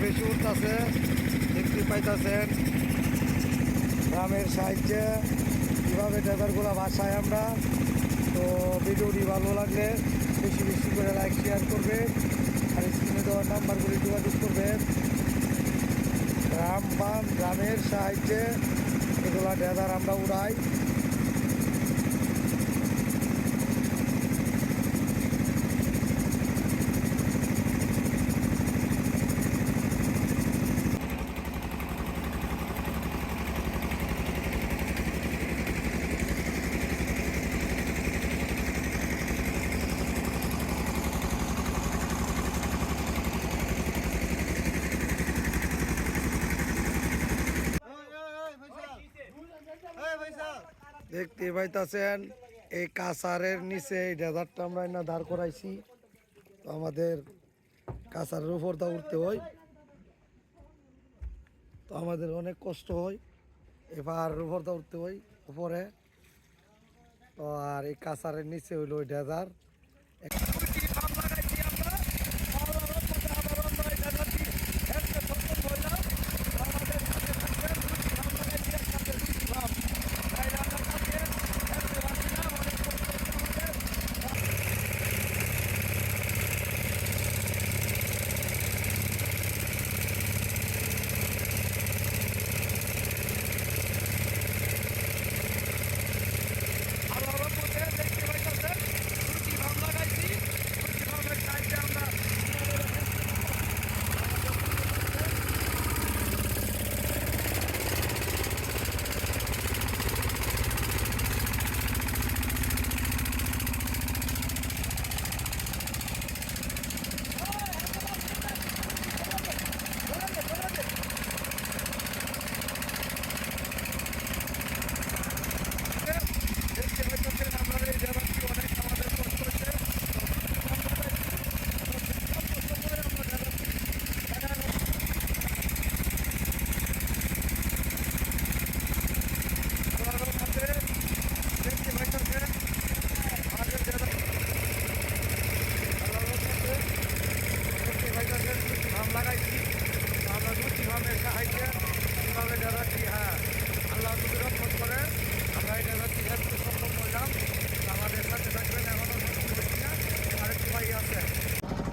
বেশি উঠতেছে, দেখতে পাইতেছেন গ্রামের সাহায্যে কীভাবে ড্রাইভারগুলো বাসায় আমরা। তো ভিডিওটি ভালো লাগলে বেশি বেশি করে লাইক শেয়ার করবে আর স্ক্রিনে দেওয়ার নাম্বারগুলি যোগাযোগ করবেন। গ্রামের সাহায্যে এগুলা ড্রাইভার আমরা উড়াই। দেখতে পাইতেছেন এই কাঁচারের নিচে এই ডেজার্টটা আমরা না দাঁড় করাইছি। তো আমাদের কাঁচারের উপর তা উঠতে হয়, তো আমাদের অনেক কষ্ট হয় এবার উপর তা উঠতে হয় উপরে। তো আর এই কাঁচারের নিচে হইলো ওই ডেজার্ট।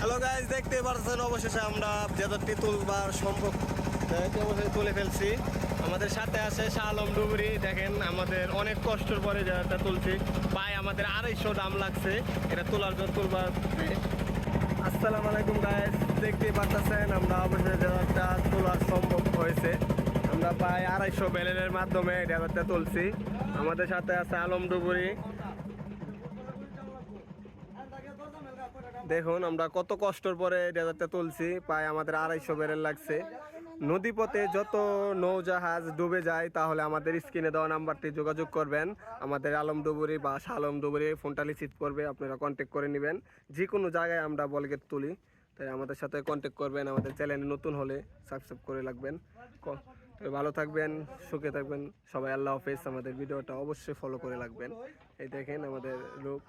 হ্যালো গাইজ, দেখতে পাচ্ছেন অবশেষে আমরা ডেজার্টটি তুলবার সম্ভব অবশ্যই তুলে ফেলছি। আমাদের সাথে আছে শাহ আলম ডুবুরি। দেখেন আমাদের অনেক কষ্টের পরে ডেজার্টটা তুলছি, প্রায় আমাদের 250 দাম লাগছে এটা তোলার জন্য তুলবার। আসসালামু আলাইকুম গাইজ, দেখতেই পাচ্ছেন আমরা অবশেষে ডেজার্টটা তোলা সম্ভব হয়েছে। আমরা প্রায় 250 ব্যালেনের মাধ্যমে ডেজার্টটা তুলছি। আমাদের সাথে আছে আলম ডুবুরি। দেখুন আমরা কত কষ্টের পরে ডেজার্টটা তুলছি, প্রায় আমাদের 250 ব্যারেল লাগছে। নদীপথে যত নৌজাহাজ ডুবে যায় তাহলে আমাদের স্ক্রিনে দেওয়া নাম্বারটি যোগাযোগ করবেন। আমাদের আলম ডুবুরি বা শাহ আলম ডুবুরি ফোনটা রিসিভ করবে, আপনারা কন্ট্যাক্ট করে নেবেন। যে কোনো জায়গায় আমরা বলগেট তুলি, তাই আমাদের সাথে কন্ট্যাক্ট করবেন। আমাদের চ্যানেলে নতুন হলে সাবস্ক্রাইব করে রাখবেন। ভালো থাকবেন, সুখে থাকবেন সবাই। আল্লাহ হাফেজ। আমাদের ভিডিওটা অবশ্যই ফলো করে রাখবেন। এই দেখেন আমাদের লোক।